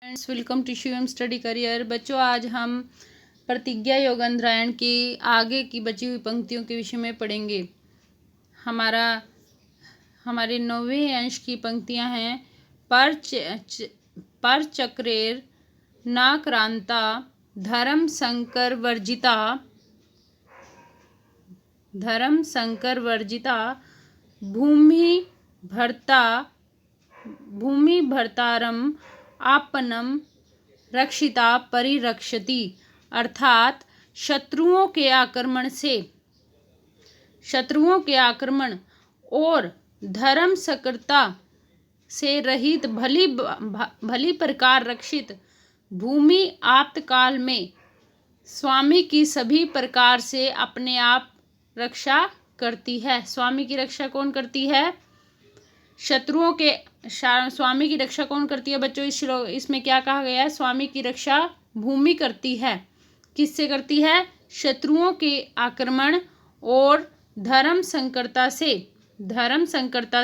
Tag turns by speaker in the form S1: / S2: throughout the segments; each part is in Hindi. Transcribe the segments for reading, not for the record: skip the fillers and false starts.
S1: Friends, welcome to Shivam study career. बच्चों, आज हम प्रतिज्ञा योगंध्रायण की आगे की बची हुई पंक्तियों के विषय में पढ़ेंगे। हमारे 9वें अंश की पंक्तियां हैं। पर चक्रेर नाक्रांता धर्म संकर वर्जिता भूमि भर्तारम आपनम रक्षिता परिरक्षति। अर्थात शत्रुओं के आक्रमण और धर्म सकरता से रहित भली प्रकार रक्षित भूमि आपातकाल में स्वामी की सभी प्रकार से अपने आप रक्षा करती है। स्वामी की रक्षा कौन करती है? स्वामी की रक्षा कौन करती है बच्चों? इसमें क्या कहा गया है? स्वामी की रक्षा भूमि करती है। किससे करती है? शत्रुओं के आक्रमण और धर्म संकरता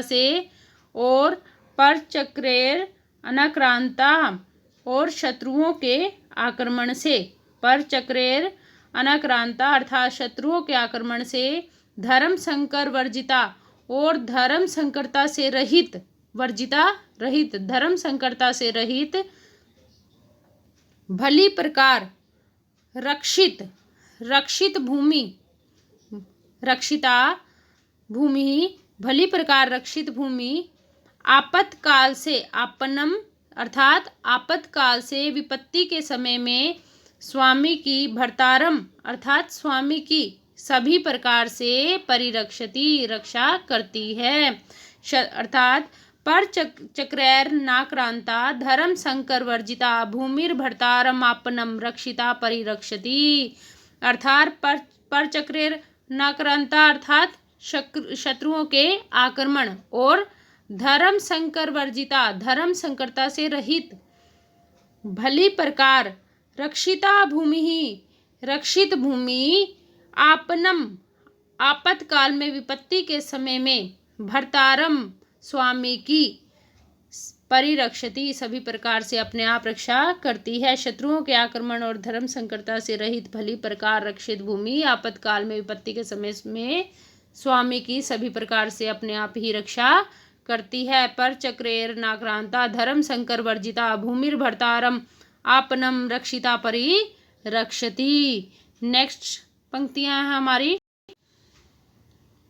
S1: से और परचक्रेर अनाक्रांता और शत्रुओं के आक्रमण से। परचक्रेर अनाक्रांता अर्थात शत्रुओं के आक्रमण से, धर्म संकर वर्जिता और धर्म संकरता से रहित, धर्म संकरता से रहित भली प्रकार रक्षिता भूमि भली प्रकार रक्षित भूमि आपातकाल से, आपनम अर्थात आपातकाल से, विपत्ति के समय में स्वामी की भर्तारम अर्थात स्वामी की सभी प्रकार से परिरक्षति रक्षा करती है। अर्थात पर चक्रैर नाक्रांता धर्म संकर वर्जिता भूमिर्भर्तारम आपनम रक्षिता परिरक्षति। अर्थात पर चक्रेर नाक्रांता अर्थात शत्रुओं के आक्रमण और धर्म संकर वर्जिता धर्म संकरता से रहित भली प्रकार रक्षित भूमि आपनम आपातकाल में, विपत्ति के समय में, भर्तारम स्वामी की परिरक्षति सभी प्रकार से अपने आप रक्षा करती है। शत्रुओं के आक्रमण और धर्म संकरता से रहित भली प्रकार रक्षित भूमि आपातकाल में, विपत्ति के समय में स्वामी की सभी प्रकार से अपने आप ही रक्षा करती है। पर चक्रेर नाक्रांता धर्म संकर वर्जिता भूमिर्भर्तारम आपनम रक्षिता परिरक्षति। नेक्स्ट पंक्तियां हैं हमारी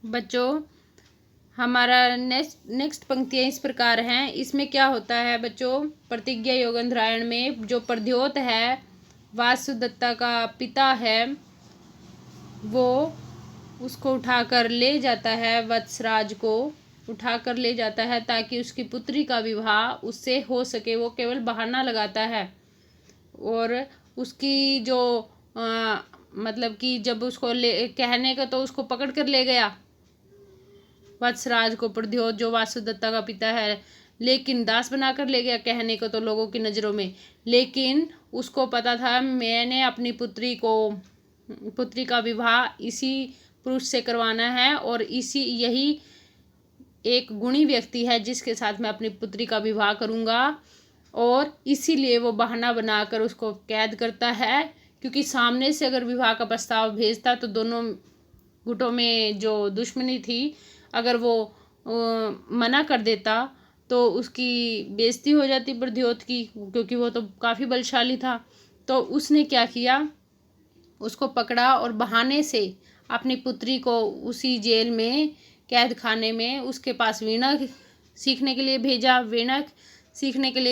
S1: बच्चों। हमारा नेक्स्ट पंक्तियां इस प्रकार हैं। इसमें क्या होता है बच्चों? प्रतिज्ञा योगंध्रायण में जो प्रद्योत है, वासुदत्ता का पिता है, वो उसको उठाकर ले जाता है, वत्सराज को उठाकर ले जाता है ताकि उसकी पुत्री का विवाह उससे हो सके। वो केवल बहाना लगाता है और उसकी जो मतलब कि जब उसको कहने का, तो उसको पकड़ कर ले गया वत्सराज को प्रद्योत, जो वासुदत्ता का पिता है, लेकिन दास बनाकर ले गया कहने को तो लोगों की नज़रों में। लेकिन उसको पता था मैंने अपनी पुत्री का विवाह इसी पुरुष से करवाना है और यही एक गुणी व्यक्ति है जिसके साथ मैं अपनी पुत्री का विवाह करूँगा। और इसीलिए वो बहाना बनाकर उसको कैद करता है, क्योंकि सामने से अगर विवाह का प्रस्ताव भेजता तो दोनों गुटों में जो दुश्मनी थी, अगर वो मना कर देता तो उसकी बेइज्जती हो जाती प्रद्योत की, क्योंकि वो तो काफ़ी बलशाली था। तो उसने क्या किया? उसको पकड़ा और बहाने से अपनी पुत्री को उसी जेल में, कैद खाने में, उसके पास वीणा सीखने के लिए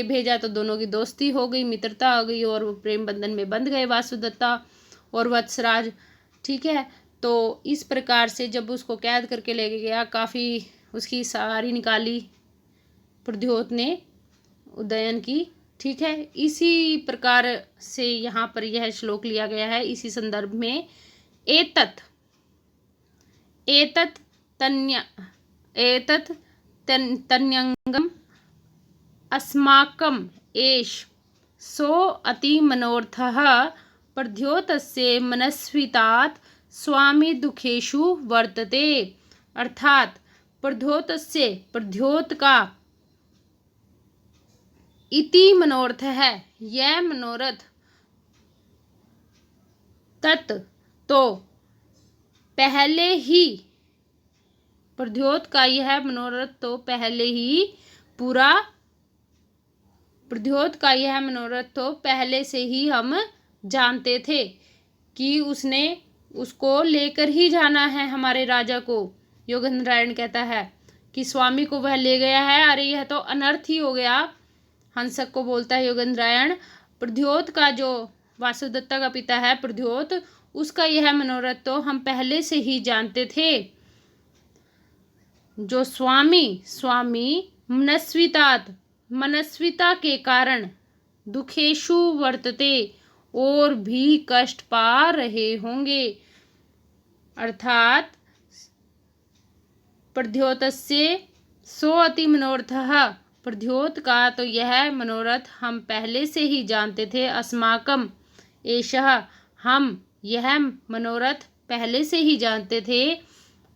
S1: भेजा। तो दोनों की दोस्ती हो गई, मित्रता हो गई और वो प्रेम बंधन में बंध गए, वासुदत्ता और वत्सराज। ठीक है, तो इस प्रकार से जब उसको कैद करके ले गया, काफ़ी उसकी सवारी निकाली प्रद्योत ने उदयन की। ठीक है, इसी प्रकार से यहाँ पर यह श्लोक लिया गया है। इसी संदर्भ में एतत् तन्यंगम अस्माकम एष सो अतिमनोर्थः प्रद्योतस्य मनस्वितात् स्वामी दुखेषु वर्तते। अर्थात प्रद्योत का इति मनोरथ है, यह मनोरथ तत् तो पहले ही, प्रद्योत का यह मनोरथ तो पहले ही पूरा, प्रद्योत का यह मनोरथ तो पहले से ही हम जानते थे कि उसने उसको लेकर ही जाना है हमारे राजा को। योगेंद्रायण कहता है कि स्वामी को वह ले गया है, अरे यह तो अनर्थ ही हो गया। हंसक को बोलता है योगेंद्रायण, प्रद्योत का जो वासुदत्ता का पिता है प्रद्योत, उसका यह मनोरथ तो हम पहले से ही जानते थे। जो स्वामी मनस्वितात, मनस्विता के कारण, दुखेशु वर्तते, और भी कष्ट पा रहे होंगे। अर्थात प्रद्योतस्य सो अति मनोरथः, प्रद्योत का तो यह मनोरथ हम पहले से ही जानते थे। अस्माकम एषः, हम यह मनोरथ पहले से ही जानते थे।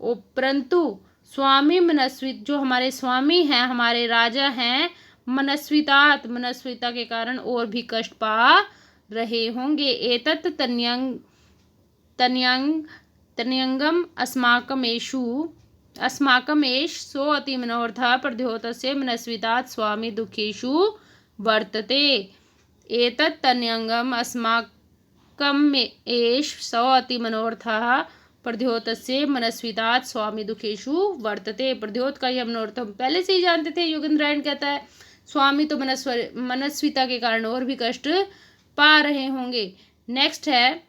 S1: परंतु स्वामी मनस्वित, जो हमारे स्वामी हैं, हमारे राजा हैं, मनस्वितात, मनस्विता के कारण और भी कष्ट पा रहे होंगे। एतत् तन्यंगम अस्माकम एष सो अति मनोरथः प्रद्योतस्य मनस्वितात स्वामी दुखेषु वर्तते। एतत् तन्यंगम अस्माकम एष सो अति मनोरथः प्रद्योतस्य मनस्वितात स्वामी दुखेषु वर्तते। प्रद्योत का यह मनोरथ हम पहले से ही जानते थे। योगेंद्रायण कहता है स्वामी तो मनस्विता के कारण और भी कष्ट पा रहे होंगे। नेक्स्ट है,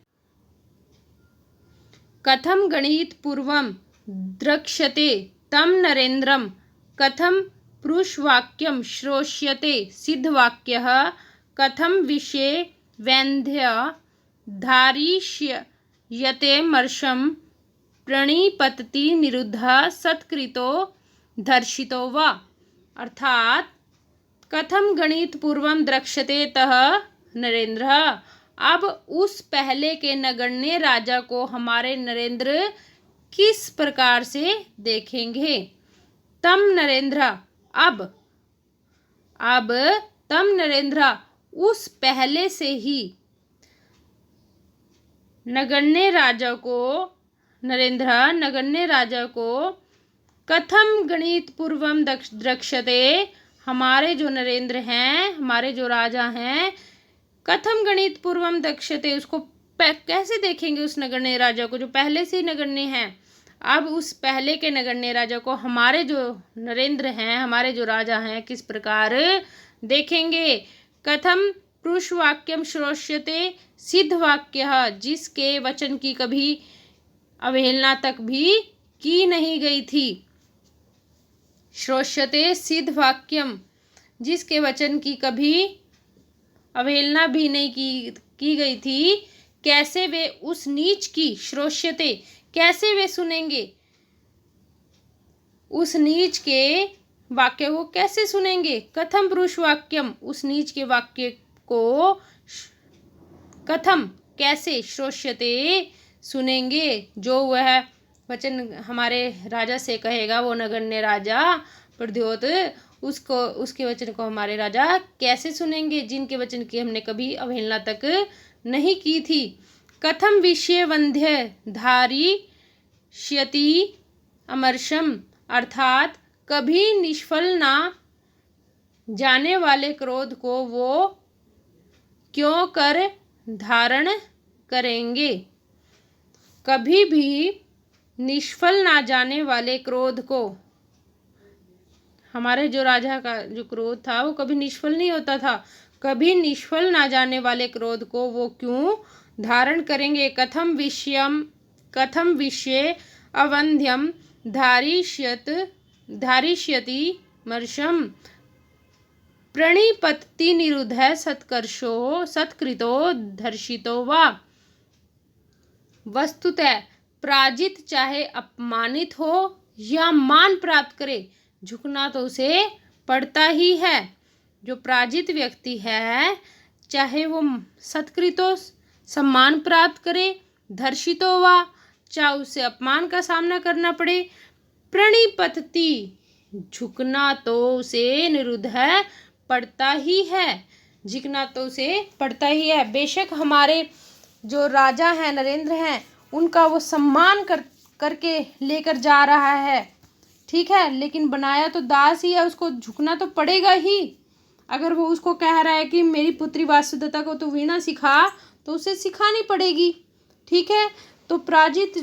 S1: कथम गणित पूर्वम द्रक्ष्यते तम नरेन्द्रम, कथम पुरुषवाक्यम श्रोष्यते सिद्धवाक्यः, कथम विषये वैन्ध्य धारिष्यते मर्षम प्रणिपतति निरुद्धः सत्कृतो धर्षितो वा। अर्थात कथम गणित पूर्वम द्रक्ष्यते तह नरेंद्र, अब उस पहले के नगण्य राजा को हमारे नरेंद्र किस प्रकार से देखेंगे। तम नरेंद्र, अब तम नरेंद्र, उस पहले से ही नगण्य राजा को, नरेंद्र नगण्य राजा को, कथम गणित पूर्वम द्रक्ष्यते, हमारे जो नरेंद्र हैं, हमारे जो राजा हैं, कथम गणित पूर्वम द्रक्ष्यते, उसको कैसे देखेंगे उस नगण्य राजा को जो पहले से ही नगण्य हैं। अब उस पहले के नगण्य राजा को हमारे जो नरेंद्र हैं, हमारे जो राजा हैं, किस प्रकार देखेंगे। कथम पुरुषवाक्यम श्रोष्यते सिद्ध वाक्य, जिसके वचन की कभी अवहेलना तक भी की नहीं गई थी। श्रोष्यते सिद्ध वाक्यम, जिसके वचन की कभी अवहेलना भी नहीं की गई थी। कैसे वे उस नीच की, श्रोष्यते, कैसे वे सुनेंगे, उस नीच के वाक्य को कैसे सुनेंगे। कथम पुरुष वाक्यम, उस नीच के वाक्य को कथम, कैसे, श्रोष्यते, सुनेंगे। जो वह वचन हमारे राजा से कहेगा, वो नगण्य राजा प्रद्योत, उसको, उसके वचन को हमारे राजा कैसे सुनेंगे, जिनके वचन की हमने कभी अवहेलना तक नहीं की थी। कथम विषय वंध्य धारिष्यति अमर्षम, अर्थात कभी निष्फल ना जाने वाले क्रोध को वो क्यों कर धारण करेंगे। कभी भी निष्फल ना जाने वाले क्रोध को, हमारे जो राजा का जो क्रोध था वो कभी निष्फल नहीं होता था, कभी निष्फल ना जाने वाले क्रोध को वो क्यों धारण करेंगे। कथम विषय अवंध्यम धारिष्यति मर्षम प्रणिपतति निरुद्ध सत्कृतो धर्षितो वा। वस्तुतः पराजित चाहे अपमानित हो या मान प्राप्त करे, झुकना तो उसे पड़ता ही है। जो पराजित व्यक्ति है, चाहे वो सत्कृतो सम्मान प्राप्त करे, धर्षितो वा, चाहे उसे अपमान का सामना करना पड़े, प्रणिपतति, झुकना तो उसे निरुद्ध है पड़ता ही है, झिकना तो उसे पड़ता ही है। बेशक हमारे जो राजा हैं, नरेंद्र हैं, उनका वो सम्मान करके लेकर जा रहा है, ठीक है, लेकिन बनाया तो दास ही है, उसको झुकना तो पड़ेगा ही। अगर वो उसको कह रहा है कि मेरी पुत्री वासुदेवता को तू वीणा सिखा, तो उसे सिखानी पड़ेगी, ठीक है। तो पराजित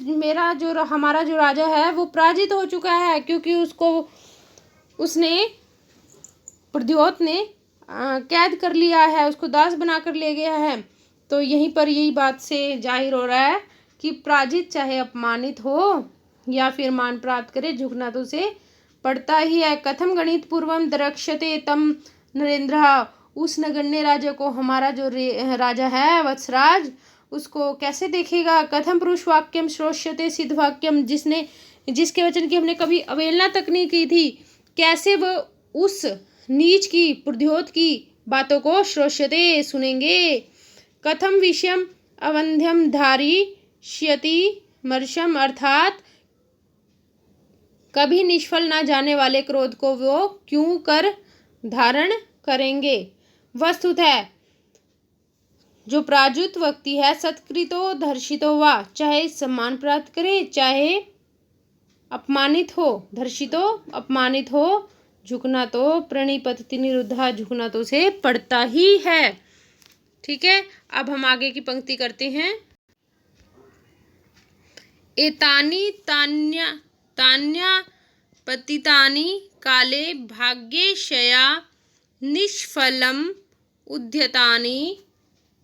S1: हमारा जो राजा है वो पराजित हो चुका है, क्योंकि उसने प्रद्योत ने कैद कर लिया है, उसको दास बनाकर ले गया है। तो यहीं पर यही बात से जाहिर हो रहा है कि पराजित चाहे अपमानित हो या फिर मान प्राप्त करे, झुकना तो उसे पड़ता ही है। कथम गणित पूर्वम दरक्षते तम नरेंद्र, उस नगण्य राजा को हमारा जो राजा है वत्सराज, उसको कैसे देखेगा। कथम पुरुष वाक्यम श्रोष्यते सिद्ध वाक्यम, जिसके वचन की हमने कभी अवहेलना तक नहीं की थी, कैसे वो उस नीच की प्रद्योत की बातों को श्रोष्यते सुनेंगे। कथम विषयम अवंध्यम धारिष्यति मर्षम, अर्थात कभी निष्फल ना जाने वाले क्रोध को वो क्यों कर धारण करेंगे। वस्तुतः जो पराजित व्यक्ति है सत्कृतो धर्षितो वा, चाहे सम्मान प्राप्त करे चाहे अपमानित हो, धर्षितो अपमानित हो, झुकना तो प्रणिपतति निरुद्धा, झुकना तो उसे पड़ता ही है, ठीक है। अब हम आगे की पंक्ति करते हैं। एतानि तान्या पतितानि काले भाग्येशया निष्फलम उद्यतानि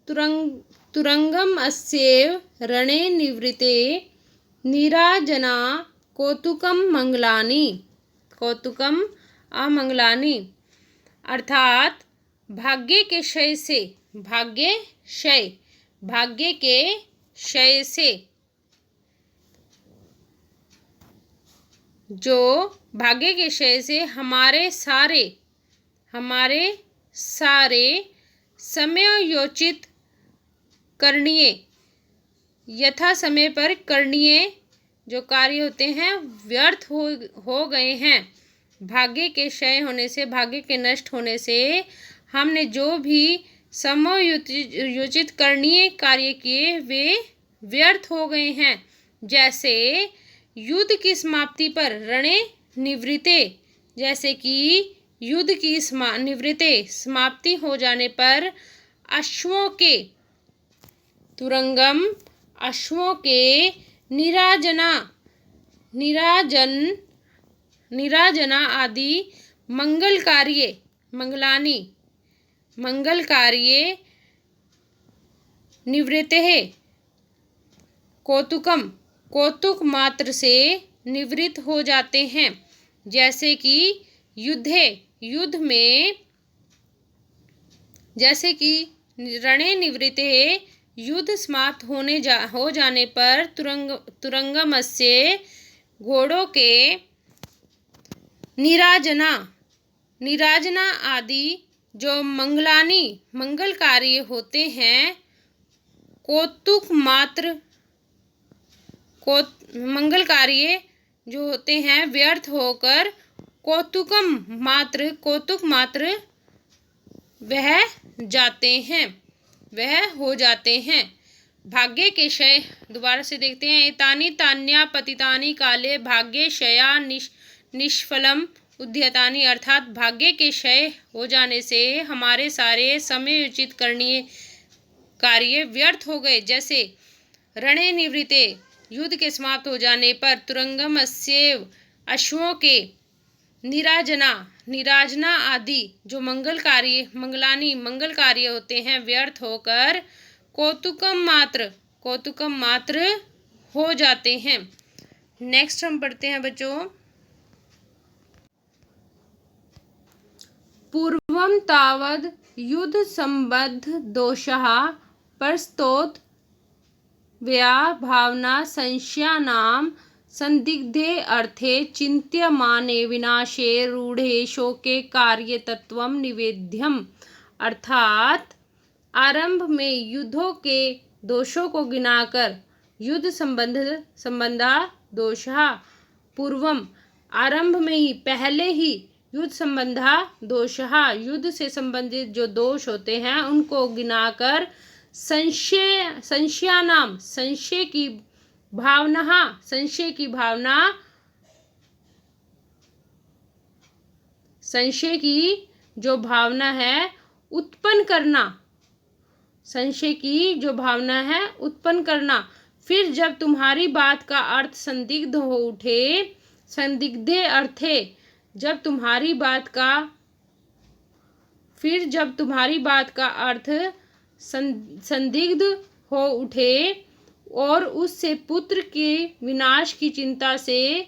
S1: तुरंगम अस्येव रणे निवृते नीराजना कौतुकम अमंगलानि, अर्थात भाग्य के क्षय से जो भाग्य के क्षय से हमारे सारे समयोचित करणीय, यथा समय पर करणीय जो कार्य होते हैं व्यर्थ हो गए हैं। भाग्य के क्षय होने से, भाग्य के नष्ट होने से हमने जो भी समयोचित करणीय कार्य किए वे व्यर्थ हो गए हैं। जैसे युद्ध की समाप्ति पर रणे निवृत्ते, जैसे कि युद्ध की निवृत्ते समाप्ति हो जाने पर अश्वों के तुरंगम, अश्वों के निराजना आदि मंगल कार्य निवृत्ते है, कौतुक मात्र से निवृत्त हो जाते हैं। जैसे कि युद्ध में, जैसे कि रणे निवृत्ते है, युद्ध समाप्त हो जाने पर तुरंगमस्य घोड़ों के निराजना आदि जो मंगल कार्य होते हैं, मंगल कार्य जो होते हैं व्यर्थ होकर कौतुक मात्र वह हो जाते हैं। भाग्य के क्षय, दोबारा से देखते हैं। एतानि तान्या पतितानि काले भाग्येशया निष्फलम उद्यतानि, अर्थात भाग्य के क्षय हो जाने से हमारे सारे समयोचित करणीय कार्य व्यर्थ हो गए। जैसे रणे निवृत्ते, युद्ध के समाप्त हो जाने पर तुरंगमस्येव, अश्वों के निराजना आदि जो मंगल कार्य होते हैं व्यर्थ होकर कौतुकम मात्र हो जाते हैं। नेक्स्ट हम पढ़ते हैं बच्चों। पूर्वम तावद युद्ध संबद्ध दोषः परस्तोत व्या भावना संशयानाम संदिग्धे अर्थे चिन्त्यमाने विनाशे रूढ़े शोके कार्य तत्वम निवेद्यम, अर्थात आरंभ में युद्धों के दोषों को गिनाकर युद्ध संबंधा दोषः पूर्वम, आरंभ में ही, पहले ही युद्ध संबंधा दोषः, युद्ध से संबंधित जो दोष होते हैं उनको गिनाकर संशयानाम, संशय की भावना, संशय की भावना, संशय की जो भावना है उत्पन्न करना, संशय की जो भावना है उत्पन्न करना। फिर जब तुम्हारी बात का अर्थ संदिग्ध हो उठे, संदिग्धे अर्थे, जब तुम्हारी बात का, फिर जब तुम्हारी बात का अर्थ संदिग्ध हो उठे और उससे पुत्र के विनाश की चिंता से,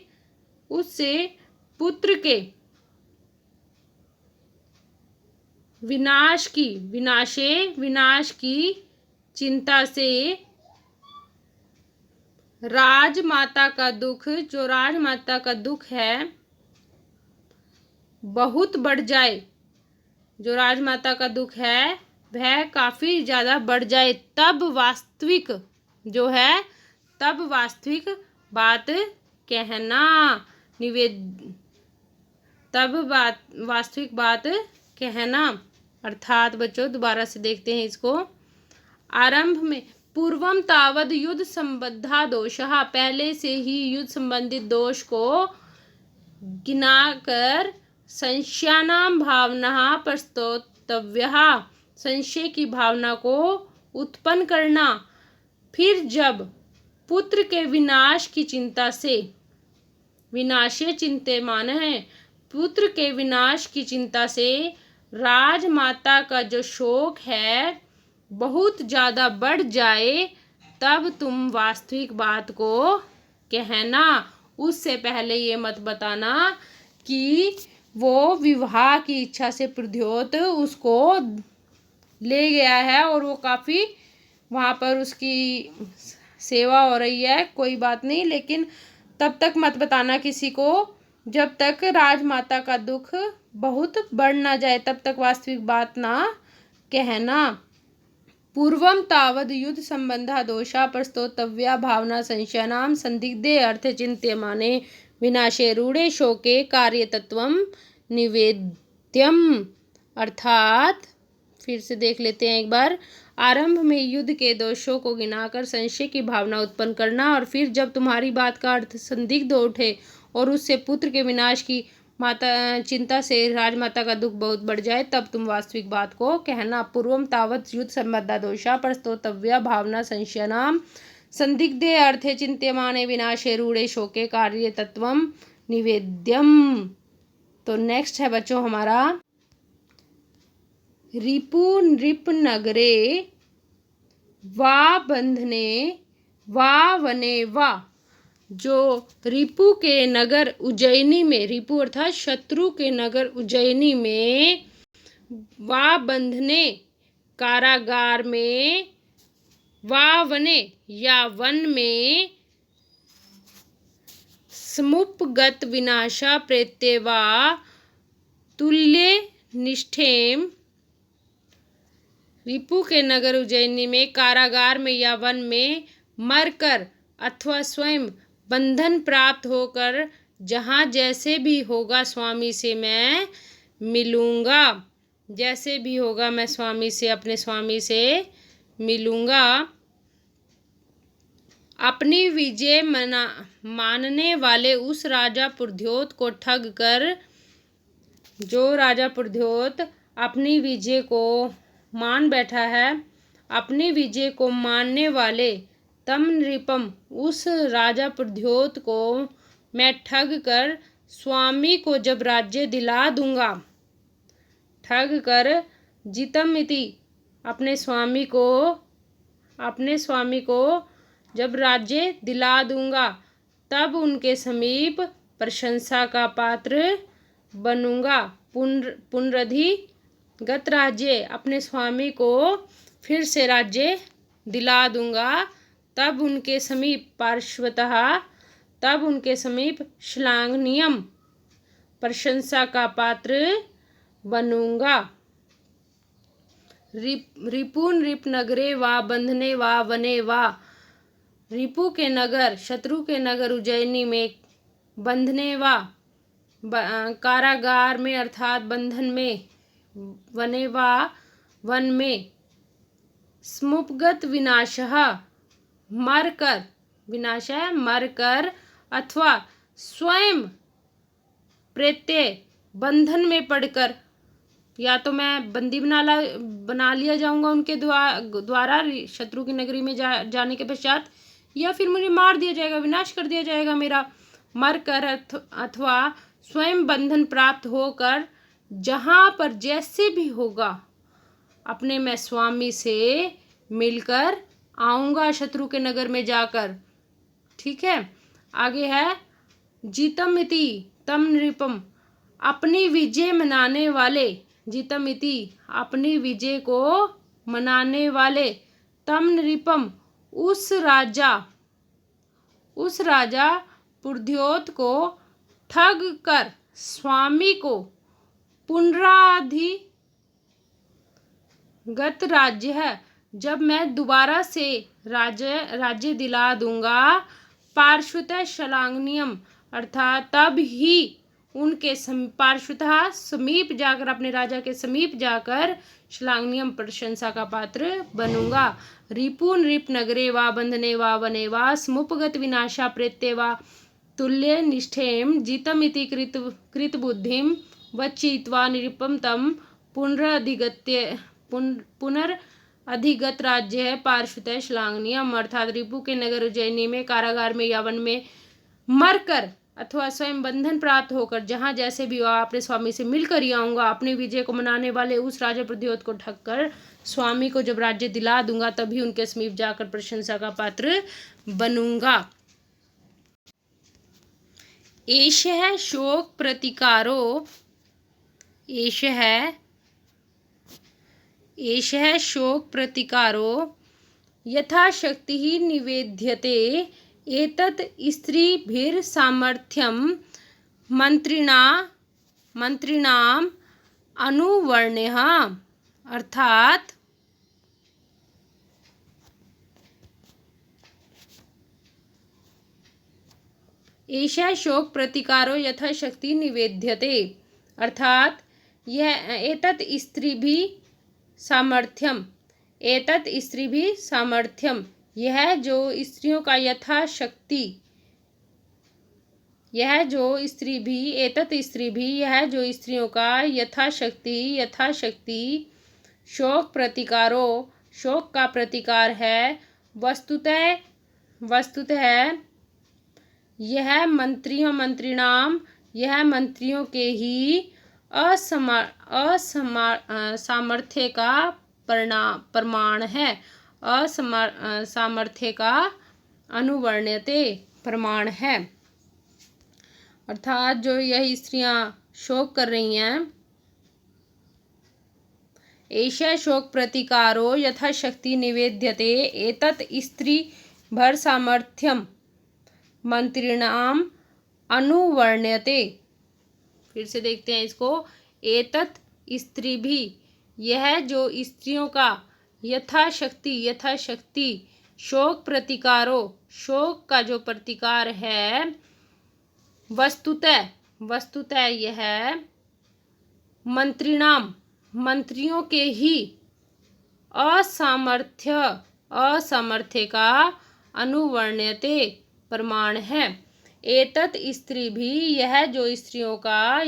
S1: उससे पुत्र के विनाश की चिंता से राजमाता का दुख, जो राजमाता का दुख है बहुत बढ़ जाए, जो राजमाता का दुख है वह काफ़ी ज़्यादा बढ़ जाए, तब वास्तविक जो है, तब वास्तविक बात कहना, तब वास्तविक बात कहना। अर्थात बच्चों दोबारा से देखते हैं इसको। आरंभ में पूर्वम तावद युद्ध संबद्धा दोषः, पहले से ही युद्ध संबंधित दोष को गिनाकर संशयानाम भावना प्रस्तोतव्यः, संशय की भावना को उत्पन्न करना। फिर जब पुत्र के विनाश की चिंता से, विनाशे चिंत्यमान है, पुत्र के विनाश की चिंता से राजमाता का जो शोक है बहुत ज़्यादा बढ़ जाए, तब तुम वास्तविक बात को कहना। उससे पहले ये मत बताना कि वो विवाह की इच्छा से प्रद्योत उसको ले गया है और वो काफ़ी वहाँ पर उसकी सेवा हो रही है, कोई बात नहीं, लेकिन तब तक मत बताना किसी को जब तक राजमाता का दुख बहुत बढ़ ना जाए, तब तक वास्तविक बात ना कहना। पूर्वम तावद युद्ध संबंधा दोषा प्रस्तोतव्या भावना संशयानाम संदिग्धे अर्थ चिंत्यमाने विनाशे रूढ़े शोके कार्य तत्वम निवेद्यम। अर्थात फिर से देख लेते हैं एक बार। आरंभ में युद्ध के दोषों को गिनाकर संशय की भावना उत्पन्न करना, और फिर जब तुम्हारी बात का अर्थ संदिग्ध हो उठे और उससे पुत्र के विनाश की चिंता से राजमाता का दुख बहुत बढ़ जाए, तब तुम वास्तविक बात को कहना। पूर्वम तावत युद्ध संबद्धा दोषा प्रस्तोतव्या भावना संशयानाम संदिग्धे अर्थे चिंत्यमाने विनाशे रूढ़े शोके कार्य तत्वम निवेद्यम। तो नेक्स्ट है बच्चों हमारा रिपु नृप नगरे वा बंधने वा वने वा, जो रिपु के नगर उज्जैनी में, रिपु अर्थात शत्रु के नगर उज्जैनी में, वा बंधने कारागार में, वा वने या वन में, समुपगत विनाशा प्रेत्यवा तुल्य निष्ठेम, रिपु के नगर उज्जैनी में कारागार में या वन में मरकर अथवा स्वयं बंधन प्राप्त होकर जहाँ जैसे भी होगा स्वामी से मैं मिलूँगा, जैसे भी होगा मैं स्वामी से, अपने स्वामी से मिलूँगा। अपनी विजय मानने वाले उस राजा प्रद्योत को ठग कर, जो राजा प्रद्योत अपनी विजय को मान बैठा है, अपनी विजय को मानने वाले तम नृपम उस राजा प्रद्योत को मैं ठग कर स्वामी को जब राज्य दिला दूंगा, ठग कर जितमिति अपने स्वामी को जब राज्य दिला दूंगा, तब उनके समीप प्रशंसा का पात्र बनूंगा। पुनरधिगत राज्य, अपने स्वामी को फिर से राज्य दिला दूंगा, तब उनके समीप पार्श्वतः, तब उनके समीप श्लाघनीयम प्रशंसा का पात्र बनूंगा। रिपु नृप नगरे वा बंधने वा वने वा, रिपु के नगर, शत्रु के नगर उज्जैनी में, बंधने वा कारागार में अर्थात बंधन में, वने वा वन में, स्मुपगत विनाशः मरकर, विनाश है मरकर, अथवा स्वयं प्रत्यय बंधन में पड़कर, या तो मैं बंदी बना लिया जाऊंगा उनके द्वारा शत्रु की नगरी में जाने के पश्चात, या फिर मुझे मार दिया जाएगा, विनाश कर दिया जाएगा मेरा। मरकर अथवा स्वयं बंधन प्राप्त होकर, जहां पर जैसे भी होगा अपने मैं स्वामी से मिलकर आऊंगा शत्रु के नगर में जाकर। ठीक है, आगे है जीतम इति तम नृपम, अपनी विजय मनाने वाले, जीतम इति अपनी विजय को मनाने वाले, तम नृपम उस राजा पुर्द्योत को ठग कर स्वामी को पुनराधिगत राज्य है, जब मैं दोबारा से राज्य दिला दूंगा, पार्श्वतः शलांगनियम अर्थात तब ही उनके पार्श्वतः समीप जाकर, अपने राजा के समीप जाकर श्लाघनीयम प्रशंसा का पात्र बनूंगा। रिपुन रिप नगरे वा बंधने वा वने वा समुपगत विनाशा प्रेत्य वा तुल्य निष्ठेम जीतम इति कृत बुद्धिम वचित्वा निरुपम तम पुनर्अधिगत राज्य है पार्श्वतः श्लाघनीयम, अर्थात रिपु के नगर उज्जैनी में, कारागार में या वन में मरकर अथवा स्वयं बंधन प्राप्त होकर, जहां जैसे भी हुआ अपने स्वामी से मिलकर ही आऊंगा। अपनी विजय को मनाने वाले उस राजा प्रद्योत को ठग कर स्वामी को जब राज्य दिला दूंगा, तभी उनके समीप जाकर प्रशंसा का पात्र बनूंगा। एषः शोक प्रतिकारो, एषः शोक प्रतिकारो यथाशक्ति निवेद्यते, एतत् स्त्रीभिर्सामर्थ्यं मंत्रिणाम अनुवर्ण्यः, अर्थात एषः शोक प्रतिकारो यथाशक्ति निवेद्यते, अर्थात यह एतत् स्त्रीभिः सामर्थ्यम, यह जो स्त्रियों का यथाशक्ति, यह जो स्त्रियों का यथाशक्ति शोक प्रतिकारो, शोक का प्रतिकार है। वस्तुतः यह मंत्रियों के ही सामर्थ्य का प्रमाण है, सामर्थ्य का अनुवर्ण्यते प्रमाण है, अर्थात जो यह स्त्रियां शोक कर रही हैं। एषः शोक प्रतिकारो यथाशक्ति निवेद्यते, एतत् स्त्रीभर सामर्थ्यम मंत्रिणाम अनुवर्ण्यते। फिर से देखते हैं इसको, एतत् स्त्रीभी, यह जो स्त्रियों का यथाशक्ति शोक प्रतिकारो, शोक का जो प्रतिकार है, वस्तुतः यह मंत्रियों के ही असामर्थ्य का अनुवर्ण्यते प्रमाण है। एतत् स्त्री भी, यह जो स्त्रियों का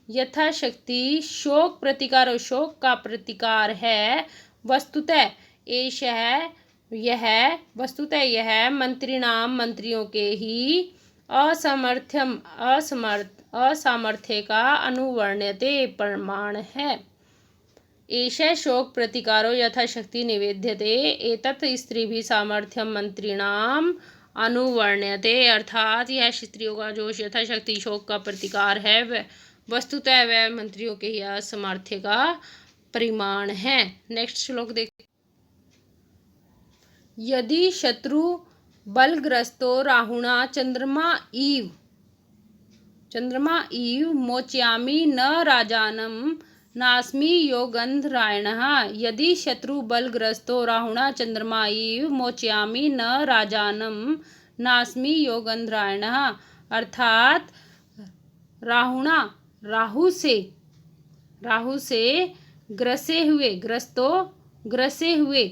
S1: यथाशक्ति शोक प्रतिकार, शोक का प्रतिकार है, वस्तुतः यह मंत्रियों के ही असामर्थ्य का अनुवर्ण्यते प्रमाण है। एषः शोक प्रतिकारो यथाशक्ति निवेद्यते, एतत् स्त्रीभिः सामर्थ्यम मंत्रिणाम अनुवर्ण्यते, अर्थात यह स्त्रियों का जो यथाशक्ति शोक का प्रतिकार है, वह वस्तुतः वह मंत्रियों के ही असामर्थ्य का परिमाण है। नेक्स्ट श्लोक देखते। यदि शत्रु बलग्रस्तो राहुणा चंद्रमा इव मोचयामि न राजानम नास्मि योगंधरायणः। यदि शत्रु बलग्रस्तो राहुणा चंद्रमा इव मोचयामि न राजानम नास्मि योगंधरायणः, अर्थात राहुणा राहु से ग्रसे हुए, ग्रस्तो ग्रसे हुए,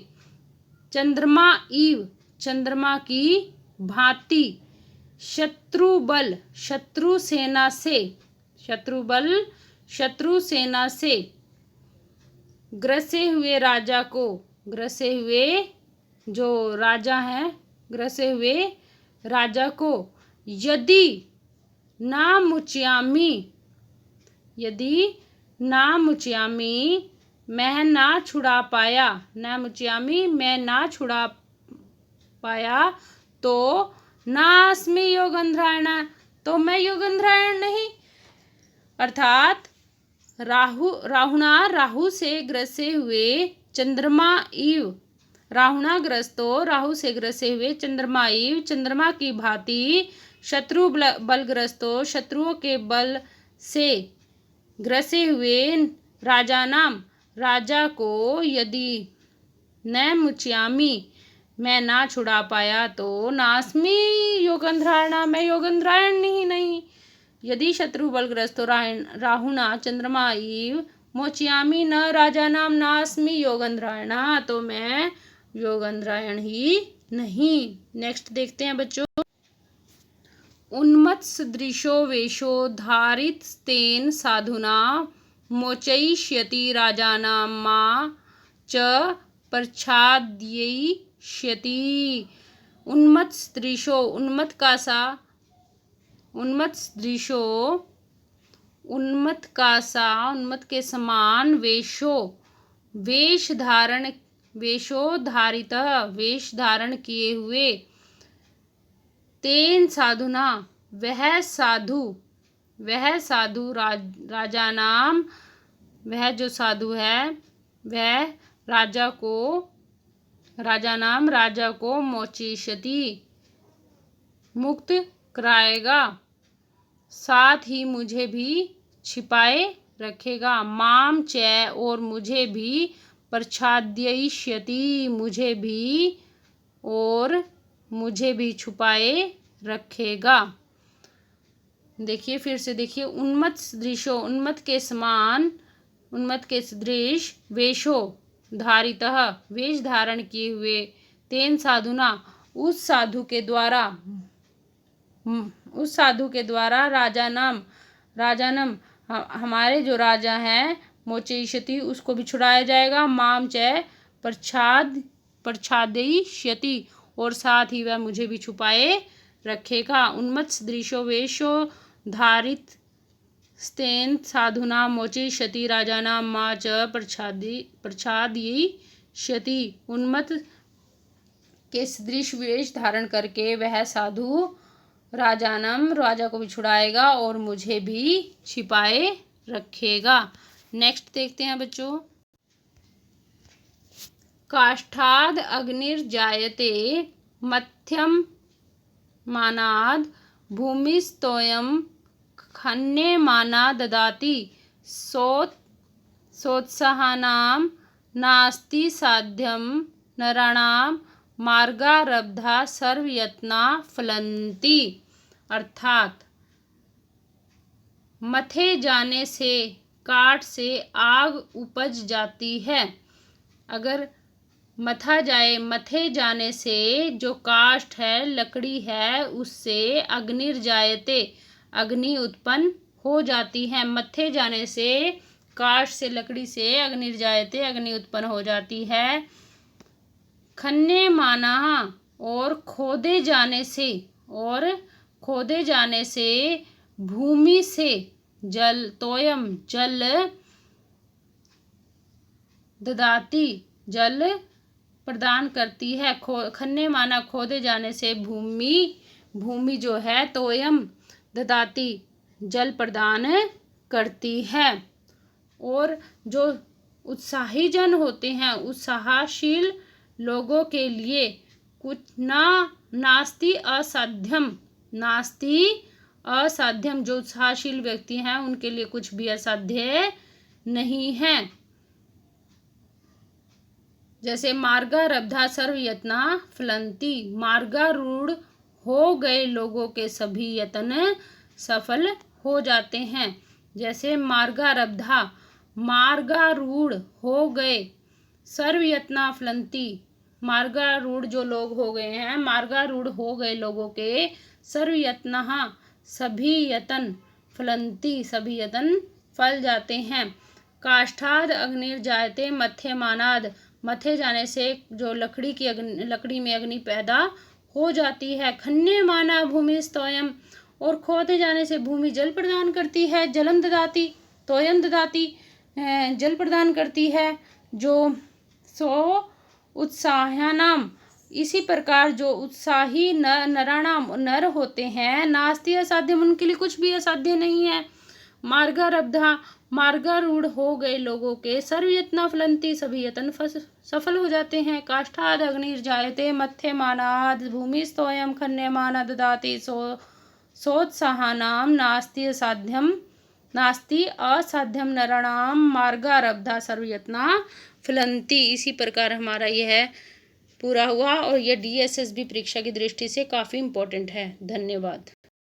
S1: चंद्रमा इव चंद्रमा की भांति, शत्रुबल शत्रु सेना से, शत्रुबल शत्रु सेना से, ग्रसे हुए राजा को, ग्रसे हुए जो राजा हैं, ग्रसे हुए राजा को, यदि ना मुच्यामी, यदि ना मुच्यामी मैं ना छुड़ा पाया, ना मुच्यामी मैं ना छुड़ा पाया, तो नास्मि योगंधरायण, तो मैं योगंधरायण नहीं। अर्थात राहुणा राहु से ग्रसे हुए चंद्रमा इव, राहुणा ग्रस्तो राहु से ग्रसे हुए चंद्रमा इव चंद्रमा की भांति, शत्रु बलग्रस्तो शत्रुओं के बल से ग्रसे हुए राजा को, यदि न मुच्यामी मैं ना छुड़ा पाया, तो नास्मि योगंधरायण, मैं योगंधरायण ही नहीं। यदि शत्रु बलग्रस्तो राहुणा चंद्रमा इव मोचयामी न राजानाम नास्मि योगंधरायण, तो मैं योगंधरायण ही नहीं। नेक्स्ट देखते हैं बच्चों। उन्मत्सदृशो वेशो धारितस्तेन साधुना मोचयिष्यति राजानां मा च प्रच्छादयिष्यति। उन्मत्सदृशो उन्मत्त का सा, उन्मत्सदृशो उन्मत्त का सा, उन्मत्त के समान, वेशो वेश धारण, वेशो धारितः वेश धारण किए हुए, तेन साधुना वह साधु राजा नाम, वह जो साधु है वह राजा को मोचयिष्यति मुक्त कराएगा, साथ ही मुझे भी छिपाए रखेगा, माम च और मुझे भी, प्रच्छादयिष्यति मुझे भी छुपाए रखेगा। देखिए फिर से देखिए, उन्मत्त सदृशो उन्मत्त के समान, उन्मत्त के सदृश, वेशो धारितः वेश धारण किए हुए, तेन साधुना उस साधु के द्वारा राजानम हमारे जो राजा हैं, मोचयिष्यति उसको भी छुड़ाया जाएगा, माम च प्रच्छादयिष्यति और साथ ही वह मुझे भी छुपाए रखेगा। उन्मत्त सदृशो वेशो धारित स्तेन साधुना मोचयिष्यति राजानां मा च प्रच्छादयिष्यति। उन्मत्त के सदृश वेश धारण करके वह साधु राजा को भी छुड़ाएगा और मुझे भी छिपाए रखेगा। नेक्स्ट देखते हैं बच्चों। काष्ठाद अग्निर्जायते मध्यम मानाद भूमिस्तोयम खन्यमाना ददाति सोत्साहानां नास्ति साध्यम नराणां मार्गारब्धा सर्वयत्ना फलन्ति। अर्थात मथे जाने से काठ से आग उपज जाती है। अगर मथे जाने से जो काष्ठ है, लकड़ी है, उससे अग्निर्जायते अग्नि उत्पन्न हो जाती है। मथे जाने से काष्ठ से, लकड़ी से अग्निर्जायते अग्नि उत्पन्न हो जाती है। खन्यमाना और खोदे जाने से भूमि से जल, तोयम जल, ददाती जल प्रदान करती है। खन्यमाना खोदे जाने से भूमि जो है, तोयम ददाती जल प्रदान करती है। और जो उत्साही जन होते हैं, उत्साहशील लोगों के लिए कुछ नास्ति असाध्यम, जो उत्साहशील व्यक्ति हैं उनके लिए कुछ भी असाध्य नहीं है। जैसे मार्गारब्धा सर्वयत्ना फलन्ति, मार्गारूढ़ हो गए लोगों के सभी यत्न सफल हो जाते हैं। जैसे मार्गारब्धा, मार्गारूढ़ हो गए, सर्वयत्ना फलंती, मार्गारूढ़ जो लोग हो गए हैं, मार्गारूढ़ हो गए लोगों के, सर्वयत्नः सभी यतन, फलंती सभी यतन फल जाते हैं। काष्ठाद अग्निर्जायते मथ्यमानाद, मथे जाने से जो लकड़ी में अग्नि पैदा हो जाती है। खन्यमाना भूमि स्तोयम, और खोदे जाने से भूमि जल प्रदान करती है। जलम ददाती, तोयम ददाती, जल प्रदान करती है। जो सो उत्साहनाम, इसी प्रकार जो उत्साही नराणाम नर होते हैं, नास्ति असाध्यम, उनके लिए कुछ भी असाध्य नहीं है। मार्गारब्धा, मार्गारूढ़ हो गए लोगों के, सर्वयत्ना फलंती सभी यत्न सफल हो जाते हैं। काष्ठाद अग्निर्जायते मथ्यमानाद भूमि स्तोयम खन्यमाना ददाति सोत्साहनाम नास्ति असाध्यम नराणाम मार्गारब्धा सर्वयत्ना फलंती। इसी प्रकार हमारा यह पूरा हुआ और यह DSSB परीक्षा की दृष्टि से काफ़ी इम्पोर्टेंट है। धन्यवाद।